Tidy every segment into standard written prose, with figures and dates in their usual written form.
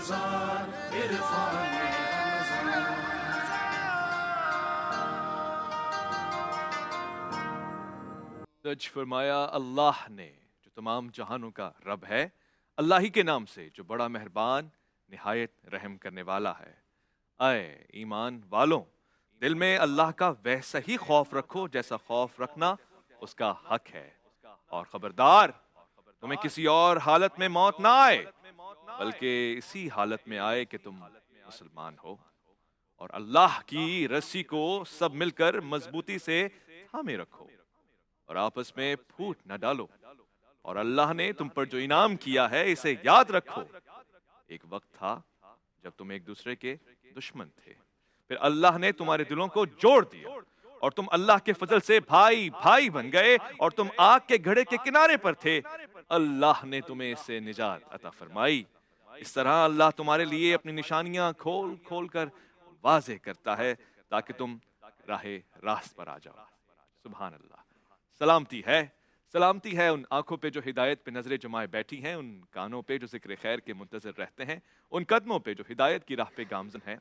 رمضان عرفان رمضان۔ درج فرمایا اللہ نے جو تمام جہانوں کا رب ہے، اللہ ہی کے نام سے جو بڑا مہربان نہایت رحم کرنے والا ہے۔ اے ایمان والوں، دل میں اللہ کا ویسا ہی خوف رکھو جیسا خوف رکھنا اس کا حق ہے، اور خبردار تمہیں کسی اور حالت میں موت نہ آئے بلکہ اسی حالت میں آئے کہ تم مسلمان ہو، اور اللہ کی رسی کو سب مل کر مضبوطی سے تھامے رکھو اور آپس میں پھوٹ نہ ڈالو، اور اللہ نے تم پر جو انعام کیا ہے اسے یاد رکھو۔ ایک وقت تھا جب تم ایک دوسرے کے دشمن تھے، پھر اللہ نے تمہارے دلوں کو جوڑ دیا اور تم اللہ کے فضل سے بھائی بھائی بن گئے، اور تم آگ کے گھڑے کے کنارے پر تھے، اللہ نے تمہیں اس سے نجات عطا فرمائی۔ اس طرح اللہ تمہارے لیے اپنی نشانیاں کھول کھول کر واضح کرتا ہے تاکہ تم راہ راست پر آ جاؤ۔ سبحان اللہ۔ سلامتی ہے ان آنکھوں پہ جو ہدایت پہ نظریں جمائے بیٹھی ہیں، ان کانوں پہ جو ذکر خیر کے منتظر رہتے ہیں، ان قدموں پہ جو ہدایت کی راہ پہ گامزن ہیں۔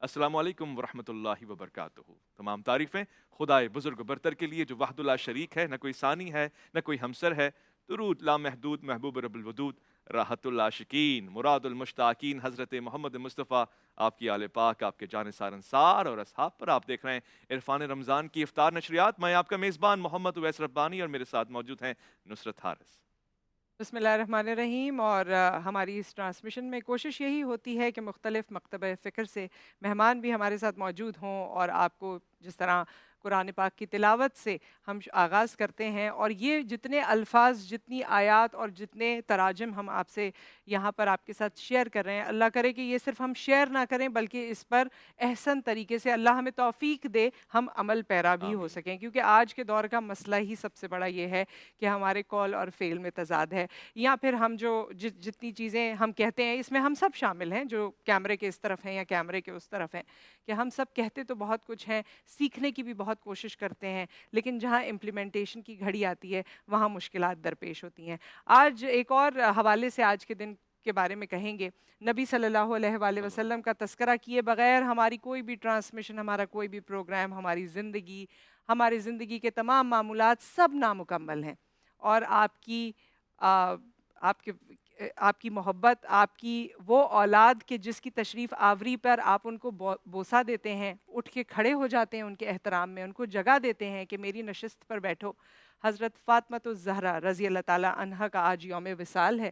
السلام علیکم ورحمۃ اللہ وبرکاتہ۔ تمام تعریفیں خدائے بزرگ و برتر کے لیے جو وحد لا شریک ہے، نہ کوئی ثانی ہے نہ کوئی ہمسر ہے۔ درود لامحدود محبوب رب الودود، راحت العاشقین مراد المشتاقین حضرت محمد مصطفیٰ، آپ کی آل پاک، آپ کے جانثار انصار اور اصحاب پر آپ دیکھ رہے ہیں عرفان رمضان کی افطار نشریات۔ میں آپ کا میزبان محمد اویس ربانی، اور میرے ساتھ موجود ہیں نصرت حارث۔ بسم اللہ الرحمن الرحیم۔ اور ہماری اس ٹرانسمیشن میں کوشش یہی ہوتی ہے کہ مختلف مکتبہ فکر سے مہمان بھی ہمارے ساتھ موجود ہوں، اور آپ کو جس طرح قرآن پاک کی تلاوت سے ہم آغاز کرتے ہیں، اور یہ جتنے الفاظ، جتنی آیات اور جتنے تراجم ہم آپ سے یہاں پر آپ کے ساتھ شیئر کر رہے ہیں، اللہ کرے کہ یہ صرف ہم شیئر نہ کریں بلکہ اس پر احسن طریقے سے اللہ ہمیں توفیق دے، ہم عمل پیرا بھی ہو آمین۔ سکیں، کیونکہ آج کے دور کا مسئلہ ہی سب سے بڑا یہ ہے کہ ہمارے قول اور فعل میں تضاد ہے، یا پھر ہم جو جتنی چیزیں ہم کہتے ہیں، اس میں ہم سب شامل ہیں جو کیمرے کے اس طرف ہیں یا کیمرے کے اس طرف ہیں، کہ ہم سب کہتے تو بہت کچھ ہیں، سیکھنے کی بھی بہت کوشش کرتے ہیں، لیکن جہاں امپلیمنٹیشن کی گھڑی آتی ہے وہاں مشکلات درپیش ہوتی ہیں۔ آج ایک اور حوالے سے آج کے دن کے بارے میں کہیں گے، نبی صلی اللہ علیہ وآلہ وسلم کا تذکرہ کیے بغیر ہماری کوئی بھی ٹرانسمیشن، ہمارا کوئی بھی پروگرام، ہماری زندگی کے تمام معمولات سب نامکمل ہیں، اور آپ کی محبت، آپ کی وہ اولاد کہ جس کی تشریف آوری پر آپ ان کو بوسہ دیتے ہیں، اٹھ کے کھڑے ہو جاتے ہیں ان کے احترام میں، ان کو جگہ دیتے ہیں کہ میری نشست پر بیٹھو۔ حضرت فاطمہ الزہرا رضی اللہ تعالیٰ عنہا کا آج یوم وصال ہے،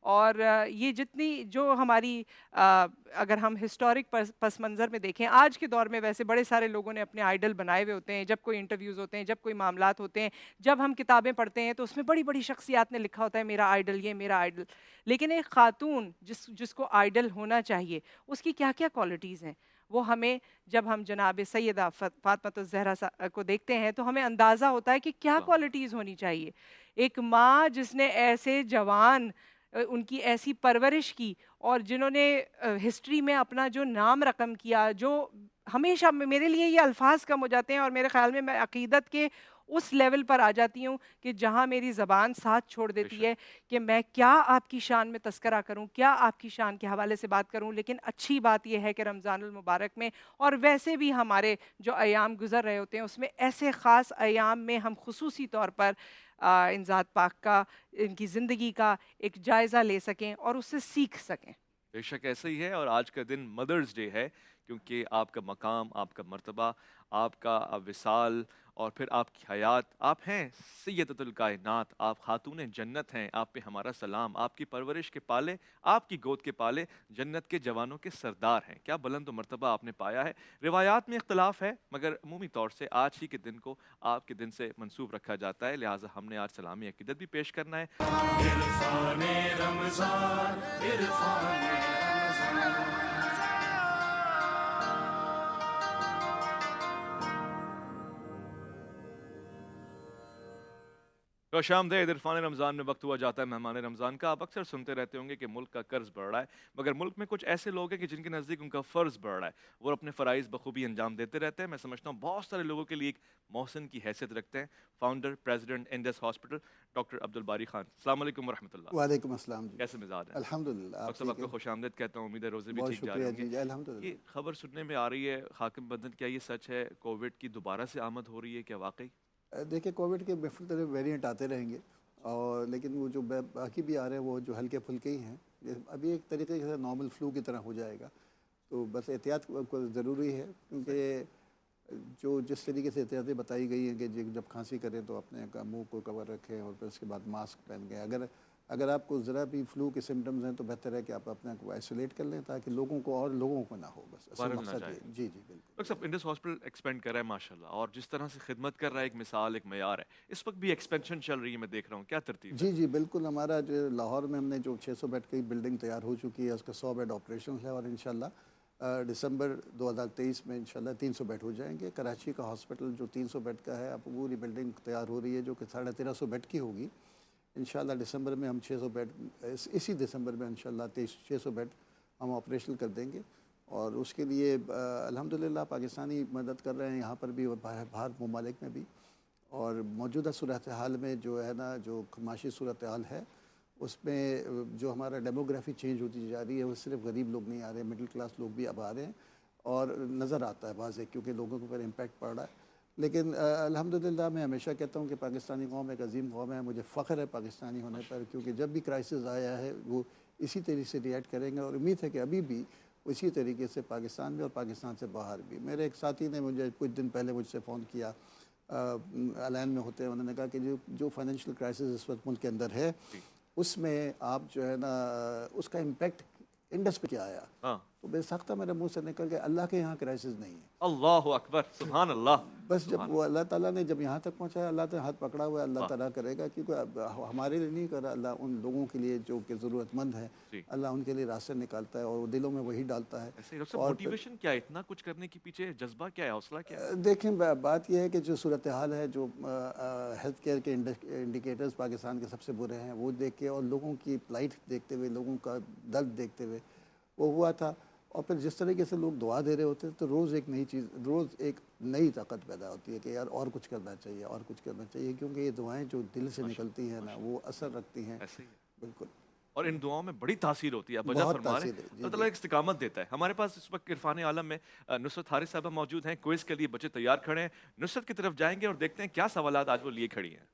اور یہ جتنی جو ہماری اگر ہم ہسٹورک پس منظر میں دیکھیں، آج کے دور میں ویسے بڑے سارے لوگوں نے اپنے آئیڈل بنائے ہوئے ہوتے ہیں، جب کوئی انٹرویوز ہوتے ہیں، جب کوئی معاملات ہوتے ہیں، جب ہم کتابیں پڑھتے ہیں تو اس میں بڑی بڑی شخصیات نے لکھا ہوتا ہے میرا آئیڈل، یہ میرا آئیڈل، لیکن ایک خاتون جس کو آئیڈل ہونا چاہیے، اس کی کیا کیا کوالٹیز ہیں، وہ ہمیں جب ہم جناب سیدہ فاطمہ الزہرا کو دیکھتے ہیں تو ہمیں اندازہ ہوتا ہے کہ کیا کوالٹیز ہونی چاہیے۔ ایک ماں جس نے ایسے جوان، ان کی ایسی پرورش کی، اور جنہوں نے ہسٹری میں اپنا جو نام رقم کیا، جو ہمیشہ میرے لیے یہ الفاظ کم ہو جاتے ہیں، اور میرے خیال میں عقیدت کے اس لیول پر آ جاتی ہوں کہ جہاں میری زبان ساتھ چھوڑ دیتی ہے کہ میں کیا آپ کی شان میں تذکرہ کروں، کیا آپ کی شان کے حوالے سے بات کروں۔ لیکن اچھی بات یہ ہے کہ رمضان المبارک میں، اور ویسے بھی ہمارے جو ایام گزر رہے ہوتے ہیں، اس میں ایسے خاص ایام میں ہم خصوصی طور پر ان ذات پاک کا، ان کی زندگی کا ایک جائزہ لے سکیں اور اس سے سیکھ سکیں۔ بے شک ایسا ہی ہے، اور آج کا دن مدرز ڈے ہے، کیونکہ آپ کا مقام، آپ کا مرتبہ، آپ کا وصال، اور پھر آپ کی حیات، آپ ہیں سیدۃ الکائنات، آپ خاتون جنت ہیں، آپ پہ ہمارا سلام، آپ کی پرورش کے پالے، آپ کی گود کے پالے جنت کے جوانوں کے سردار ہیں۔ کیا بلند و مرتبہ آپ نے پایا ہے۔ روایات میں اختلاف ہے، مگر عمومی طور سے آج ہی کے دن کو آپ کے دن سے منسوب رکھا جاتا ہے، لہٰذا ہم نے آج سلامی عقیدت بھی پیش کرنا ہے۔ عرفان رمضان عرفان رمضان۔ خوش آمدید عرفان رمضان میں وقت ہوا جاتا ہے مہمان رمضان کا. آپ اکثر سنتے رہتے ہوں گے کہ ملک کا قرض بڑھ رہا ہے, مگر ملک میں کچھ ایسے لوگ ہیں کہ جن کے نزدیک ان کا فرض بڑھ رہا ہے, وہ اپنے فرائض بخوبی انجام دیتے رہتے ہیں. میں سمجھتا ہوں بہت سارے لوگوں کے لیے ایک محسن کی حیثیت رکھتے ہیں founder president Indus hospital doctor Abdul Bari Khan. السلام علیکم ورحمۃ اللہ. وعلیکم السلام جی. کیسے مزاج ہیں؟ الحمدللہ. ڈاکٹر صاحب آپ کو خوش آمدید کہتا ہوں, امید ہے روزے بھی بہت ٹھیک جا رہے شکریہ ہوں گے. جی. الحمدللہ. یہ خبر سننے میں آ رہی ہے حاکم بدن, کیا یہ سچ ہے کووڈ کی دوبارہ سے آمد ہو رہی ہے کیا واقعی؟ دیکھیں کووڈ کے مختلف ویریئنٹ آتے رہیں گے, اور لیکن وہ جو باقی بھی آ رہے ہیں وہ جو ہلکے پھلکے ہی ہیں. ابھی ایک طریقے سے نارمل فلو کی طرح ہو جائے گا, تو بس احتیاط کو ضروری ہے, کیونکہ جو جس طریقے سے احتیاطیں بتائی گئی ہیں کہ جب کھانسی کریں تو اپنے منہ کو کور رکھیں اور پھر اس کے بعد ماسک پہن کے, اگر آپ کو ذرا بھی فلو کے سمٹمز ہیں تو بہتر ہے کہ آپ اپنے کو آئسولیٹ کر لیں تاکہ لوگوں کو اور لوگوں کو نہ ہو. بس اصل مقصد یہ. جی جی بالکل. ڈاکٹر صاحب انڈس ہاسپٹل ایکسپینڈ کر رہا ہے ماشاءاللہ, اور جس طرح سے خدمت کر رہا ہے ایک مثال ایک معیار ہے. اس وقت بھی ایکسپینشن چل رہی ہے, میں دیکھ رہا ہوں, کیا ترتیب ہے؟ جی جی بالکل. ہمارا جو لاہور میں ہم نے جو 600 بیڈ کی بلڈنگ تیار ہو چکی ہے, اس کا 100 بیڈ آپریشن ہے, اور انشاءاللہ دسمبر 2023 میں انشاءاللہ 300 بیڈ ہو جائیں گے. کراچی کا ہاسپٹل جو 300 بیڈ کا ہے, اب پوری بلڈنگ تیار ہو رہی ہے جو کہ 1350 بیڈ کی ہوگی. انشاءاللہ دسمبر میں ہم 600 بیڈ, اسی دسمبر میں انشاءاللہ 600 بیڈ ہم آپریشنل کر دیں گے. اور اس کے لیے الحمدللہ پاکستانی مدد کر رہے ہیں یہاں پر بھی اور باہر ممالک میں بھی. اور موجودہ صورتحال میں جو ہے نا, جو معاشی صورتحال ہے, اس میں جو ہمارا ڈیموگرافی چینج ہوتی جا رہی ہے, وہ صرف غریب لوگ نہیں آ رہے, مڈل کلاس لوگ بھی اب آ رہے ہیں, اور نظر آتا ہے واضح, کیونکہ لوگوں کے اوپر امپیکٹ پڑ رہا ہے. لیکن الحمدللہ میں ہمیشہ کہتا ہوں کہ پاکستانی قوم ایک عظیم قوم ہے, مجھے فخر ہے پاکستانی ہونے پر, کیونکہ جب بھی کرائسس آیا ہے وہ اسی طریقے سے ریئیکٹ کریں گے, اور امید ہے کہ ابھی بھی اسی طریقے سے پاکستان میں اور پاکستان سے باہر بھی. میرے ایک ساتھی نے مجھے کچھ دن پہلے مجھ سے فون کیا, الائن میں ہوتے ہیں, انہوں نے کہا کہ جو فائنینشیل کرائسس اس وقت ملک کے اندر ہے, اس میں آپ جو ہے نا اس کا امپیکٹ انڈس پہ کیا آیا, تو بے ساختہ میرے منہ سے نکل گیا, اللہ کے یہاں کرائسس نہیں ہے. اللہ اکبر, سبحان اللہ. بس جب وہ اللہ تعالیٰ نے جب یہاں تک پہنچایا, اللہ تعالیٰ ہاتھ پکڑا ہوا ہے, اللہ تعالیٰ کرے گا, کیونکہ ہمارے لیے نہیں کر رہا, اللہ ان لوگوں کے لیے جو کہ ضرورت مند ہے, اللہ ان کے لیے راستے نکالتا ہے, اور وہ دلوں میں وہی ڈالتا ہے. اور موٹیویشن کیا ہے اتنا کچھ کرنے کے پیچھے, جذبہ کیا ہے, حوصلہ کیا ہے؟ دیکھیں بات یہ ہے کہ جو صورتحال ہے, جو ہیلتھ کیئر کے انڈیکیٹرز پاکستان کے سب سے برے ہیں, وہ دیکھ کے اور لوگوں کی پلائٹ دیکھتے ہوئے, لوگوں کا درد دیکھتے ہوئے وہ ہوا تھا. اور پھر جس طریقے سے لوگ دعا دے رہے ہوتے ہیں, تو روز ایک نئی چیز, روز ایک نئی طاقت پیدا ہوتی ہے کہ یار اور کچھ کرنا چاہیے, اور کچھ کرنا چاہیے, کیونکہ یہ دعائیں جو دل سے نکلتی ہیں نا, وہ اثر رکھتی ہیں. بالکل. اور ان دعاؤں میں بڑی تاثیر ہوتی ہے, آپ وجہ فرما رہے ہیں, اللہ تعالیٰ ایک استقامت دیتا ہے. ہمارے پاس اس وقت عرفان عالم میں نصرت حارث صاحبہ موجود ہیں, کوئز کے لیے بچے تیار کھڑے ہیں. نصرت کی طرف جائیں گے اور دیکھتے ہیں کیا سوالات آج وہ لیے کھڑی ہیں.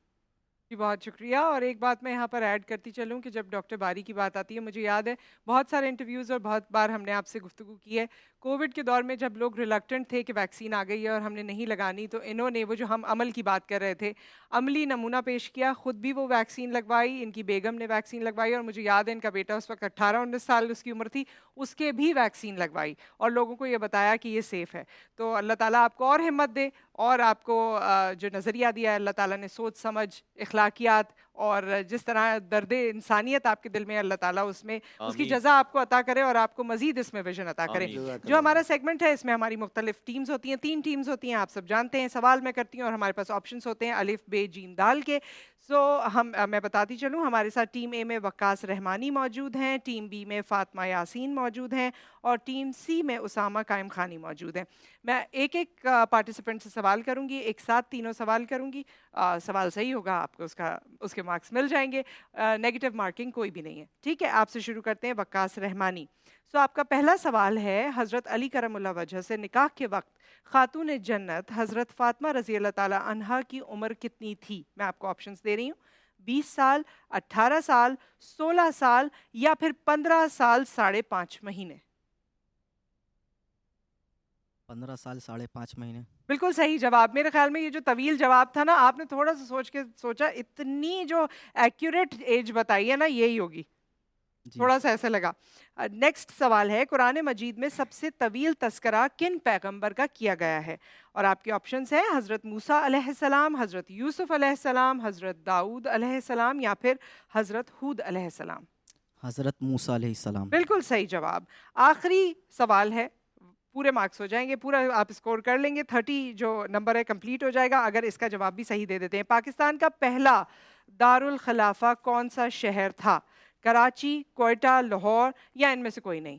جی بہت شکریہ. اور ایک بات میں یہاں پر ایڈ کرتی چلوں کہ جب ڈاکٹر باری کی بات آتی ہے, مجھے یاد ہے بہت سارے انٹرویوز اور بہت بار ہم نے آپ سے گفتگو کی ہے, کووڈ کے دور میں جب لوگ ریلکٹنٹ تھے کہ ویکسین آ گئی ہے اور ہم نے نہیں لگانی, تو انہوں نے وہ جو ہم عمل کی بات کر رہے تھے, عملی نمونہ پیش کیا, خود بھی وہ ویکسین لگوائی, ان کی بیگم نے ویکسین لگوائی, اور مجھے یاد ہے ان کا بیٹا اس وقت 18-19 سال اس کی عمر تھی, اس کے بھی ویکسین لگوائی, اور لوگوں کو یہ بتایا کہ یہ سیف ہے. تو اللہ تعالیٰ آپ کو اور ہمت دے, اور آپ کو جو نظریہ دیا ہے اللہ تعالیٰ نے, سوچ سمجھ, اخلاقیات, اور جس طرح درد انسانیت آپ کے دل میں اللہ تعالیٰ اس میں اس کی جزا آپ کو عطا کرے, اور آپ کو مزید اس میں ویژن عطا کرے. جو ہمارا سیگمنٹ ہے, اس میں ہماری مختلف ٹیمز ہوتی ہیں, 3 ٹیمز ہوتی ہیں, آپ سب جانتے ہیں. سوال میں کرتی ہوں اور ہمارے پاس آپشنز ہوتے ہیں الف بے جیم دال کے. میں بتاتی چلوں, ہمارے ساتھ ٹیم اے میں وقاص رحمانی موجود ہیں, ٹیم بی میں فاطمہ یاسین موجود ہیں, اور ٹیم سی میں اسامہ قائم خانی موجود ہیں. میں ایک ایک پارٹیسپینٹ سے سوال کروں گی, ایک ساتھ تینوں سوال کروں گی. سوال صحیح ہوگا آپ کو اس کے مارکس مل جائیں گے, نیگیٹو مارکنگ کوئی بھی نہیں ہے. ٹھیک ہے, آپ سے شروع کرتے ہیں. وقاص رحمانی, آپ کا پہلا سوال ہے, حضرت علی کرم اللہ وجہ سے نکاح کے وقت خاتون جنت حضرت فاطمہ رضی اللہ تعالی عنہا کی عمر کتنی تھی؟ میں آپ کو آپشنز دے رہی ہوں, 20 سال, 18 سال, 16 سال, یا پھر 15 سال 5.5 مہینے. 15 سال 5.5 مہینے. بالکل صحیح جواب. میرے خیال میں یہ جو طویل جواب تھا نا, آپ نے تھوڑا سا سوچ کے سوچا, اتنی جو ایکوریٹ ایج بتائی ہے نا, یہی ہوگی. تھوڑا سا ایسا لگا. نیکسٹ سوال ہے, قرآن مجید میں سب سے طویل تذکرہ کن پیغمبر کا کیا گیا ہے؟ اور آپ کے آپشنز ہیں حضرت موسیٰ علیہ السلام, حضرت یوسف علیہ السلام, حضرت داؤد علیہ السلام, یا پھر حضرت ہود علیہ السلام. حضرت موسیٰ علیہ السلام. بالکل صحیح جواب. آخری سوال ہے, پورے مارکس ہو جائیں گے, پورا آپ اسکور کر لیں گے, 30 جو نمبر ہے کمپلیٹ ہو جائے گا اگر اس کا جواب بھی صحیح دے دیتے ہیں. پاکستان کا پہلا دارل خلافہ کون سا شہر تھا؟ کراچی، کوئٹہ، لاہور یا ان میں سے کوئی نہیں؟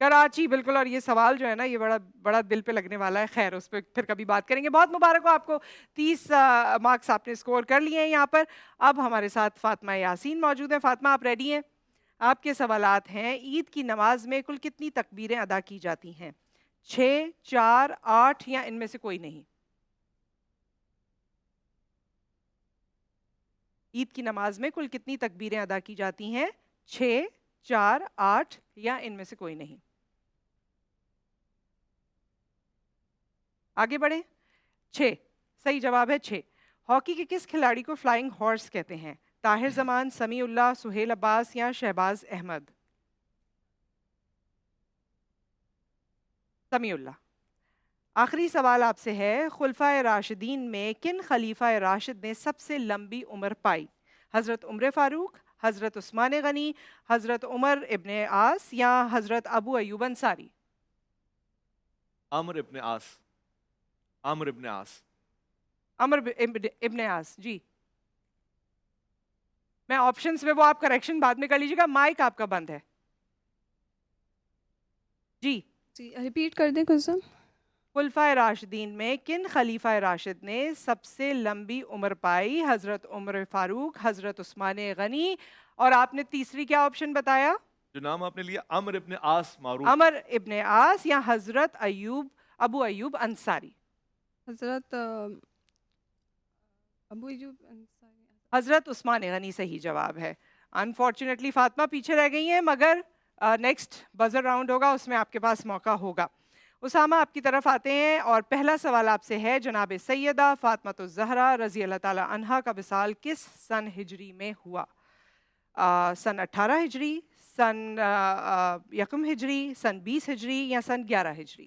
کراچی بالکل. اور یہ سوال جو ہے نا یہ بڑا بڑا دل پہ لگنے والا ہے. خیر اس پہ پھر کبھی بات کریں گے. بہت مبارک ہو آپ کو, 30 مارکس آپ نے اسکور کر لیے ہیں یہاں پر. اب ہمارے ساتھ فاطمہ یاسین موجود ہیں. فاطمہ آپ ریڈی ہیں؟ آپ کے سوالات ہیں, عید کی نماز میں کل کتنی تکبیریں ادا کی جاتی ہیں؟ 6, 4, 8 یا ان میں سے کوئی نہیں؟ عید کی نماز میں کل کتنی تکبیریں ادا کی جاتی ہیں؟ 6, 4, 8 یا ان میں سے کوئی نہیں؟ آگے بڑھیں. 6 صحیح جواب ہے. 6. ہاکی کے کس کھلاڑی کو فلائنگ ہارس کہتے ہیں؟ طاہر زمان, سمیع اللہ, سہیل عباس یا شہباز احمد؟ سمیع اللہ. آخری سوال آپ سے ہے, خلفائے راشدین میں کن خلیفہ راشد نے سب سے لمبی عمر پائی؟ حضرت عمر فاروق, حضرت عثمان غنی, حضرت عمر ابن عاص یا حضرت ابو ایوب انصاری؟ عامر ابن عاص. عامر ابن عاص. عمر ابن عاص. جی میں آپشنز میں وہ آپ کریکشن بعد میں کر لیجیے گا. مائک آپ کا بند ہے. جی ریپیٹ کر دیں کچھ. خلفائے راشدین میں کن خلیفہ راشد نے سب سے لمبی عمر پائی؟ حضرت عمر فاروق, حضرت عثمان غنی, اور آپ نے تیسری کیا آپشن بتایا؟ جو نام آپ نے لیا عامر ابن عاص معروف. عمر ابن عاص یا حضرت ابو ایوب انصاری؟ حضرت ابو ایوب انصاری. حضرت عثمان غنی صحیح جواب ہے. انفارچونیٹلی فاطمہ پیچھے رہ گئی ہیں, مگر نیکسٹ بزر راؤنڈ ہوگا, اس میں آپ کے پاس موقع ہوگا. اسامہ آپ کی طرف آتے ہیں اور پہلا سوال آپ سے ہے, جناب سیدہ فاطمۃ الزہرا رضی اللہ تعالی عنہا کا وصال کس سن ہجری میں ہوا؟ سن 18 ہجری, سن 1 ہجری, سن 20 ہجری یا سن 11 ہجری؟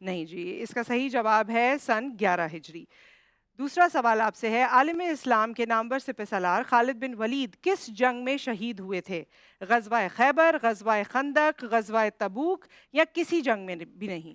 نہیں جی, اس کا صحیح جواب ہے سن 11 ہجری. دوسرا سوال آپ سے ہے, عالم اسلام کے نامور سپہ سالار خالد بن ولید کس جنگ میں شہید ہوئے تھے؟ غزوہ خیبر, غزوہ خندق, غزوہ تبوک یا کسی جنگ میں بھی نہیں؟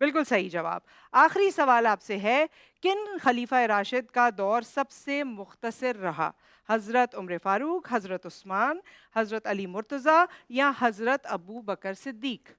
بالکل صحیح جواب. آخری سوال آپ سے ہے, کن خلیفہ راشد کا دور سب سے مختصر رہا؟ حضرت عمر فاروق, حضرت عثمان, حضرت علی مرتضیٰ یا حضرت ابو بکر صدیق؟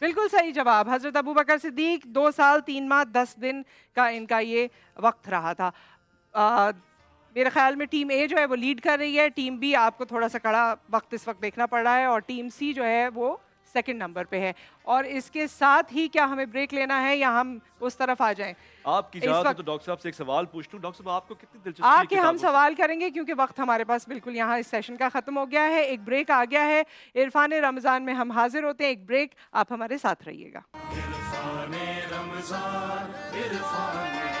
بالکل صحیح جواب, حضرت ابو بکر صدیق. 2 سال 3 ماہ 10 دن کا ان کا یہ وقت رہا تھا. میرے خیال میں ٹیم اے جو ہے وہ لیڈ کر رہی ہے, ٹیم بی آپ کو تھوڑا سا کڑا وقت اس وقت دیکھنا پڑ رہا ہے, اور ٹیم سی جو ہے وہ سیکنڈ نمبر پہ ہے. اور اس کے ساتھ ہی کیا ہمیں بریک لینا ہے یا ہم اس طرف آ جائیں؟ آپ کی اجازت ہو تو ڈاکٹر صاحب سے ایک سوال پوچھ لوں. ڈاکٹر صاحب آپ کو کتنی دلچسپی آ ہے کے ہم کتابوں سے؟ سوال کریں گے کیونکہ وقت ہمارے پاس بالکل یہاں اس سیشن کا ختم ہو گیا ہے. ایک بریک آ گیا ہے. عرفان رمضان میں ہم حاضر ہوتے ہیں. ایک بریک, آپ ہمارے ساتھ رہیے گا. عرفان رمضان عرفان رمضان.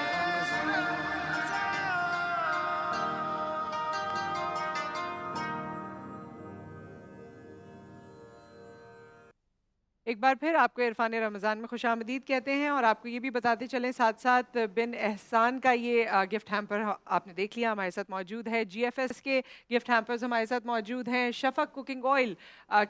ایک بار پھر آپ کو عرفان رمضان میں خوش آمدید کہتے ہیں, اور آپ کو یہ بھی بتاتے چلیں ساتھ ساتھ بن احسان کا یہ گفٹ ہیمپر آپ نے دیکھ لیا ہمارے ساتھ موجود ہے. جی ایف ایس کے گفٹ ہیمپرز ہمارے ساتھ موجود ہیں. شفق کوکنگ آئل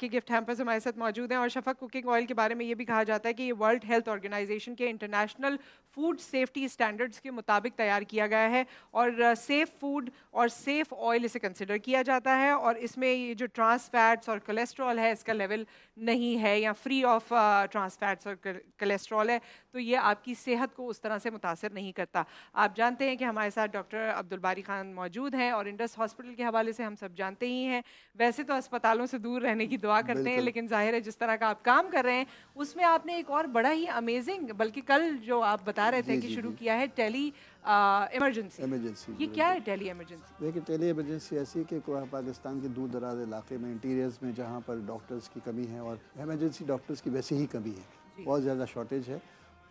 کے گفٹ ہیمپرز ہمارے ساتھ موجود ہیں. اور شفق کوکنگ آئل کے بارے میں یہ بھی کہا جاتا ہے کہ یہ ورلڈ ہیلتھ آرگنائزیشن کے انٹرنیشنل فوڈ سیفٹی اسٹینڈرڈس کے مطابق تیار کیا گیا ہے, اور سیف فوڈ اور سیف آئل اسے کنسیڈر کیا جاتا ہے. اور اس میں یہ جو ٹرانس فیٹس اور کولیسٹرول ہے اس کا لیول نہیں ہے, یا فری آف ٹرانس فیٹس اور کولیسٹرول ہے, تو یہ آپ کی صحت کو اس طرح سے متاثر نہیں کرتا. آپ جانتے ہیں کہ ہمارے ساتھ ڈاکٹر عبدالباری خان موجود ہیں, اور انڈس ہاسپٹل کے حوالے سے ہم سب جانتے ہی ہیں. ویسے تو اسپتالوں سے دور رہنے کی دعا کرتے ہیں, لیکن ظاہر ہے جس طرح کا آپ کام کر رہے ہیں اس میں آپ نے ایک اور بڑا ہی امیزنگ, بلکہ کل جو آپ بتا رہے تھے کہ شروع کیا ہے ٹیلی ایمرجنسی. یہ کیا ہے ٹیلی ایمرجنسی؟ دیکھیں ٹیلی ایمرجنسی ایسی کہ پاکستان کے دور دراز علاقے میں انٹیریئرز میں جہاں پر ڈاکٹرز کی کمی ہے, اور ایمرجنسی ڈاکٹرز کی ویسے ہی کمی ہے, بہت زیادہ شارٹیج ہے.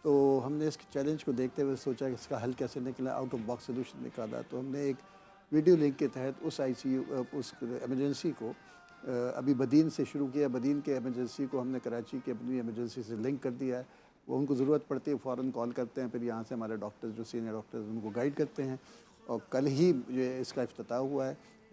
تو ہم نے اس چیلنج کو دیکھتے ہوئے سوچا کہ اس کا حل کیسے نکلا, آؤٹ آف باکس سولوشن نکالا. تو ہم نے ایک ویڈیو لنک کے تحت اس اس ایمرجنسی کو ابھی بدین سے شروع کیا. بدین کے ایمرجنسی کو ہم نے کراچی کے اپنی ایمرجنسی سے لنک کر دیا ہے. وہ ان کو ضرورت پڑتی ہے فوراً کال کرتے ہیں, پھر یہاں سے ہمارے ڈاکٹرز جو سینئر ڈاکٹرز ان کو گائیڈ کرتے ہیں. اور کل ہی یہ اس کا افتتاح ہوا ہے,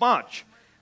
5।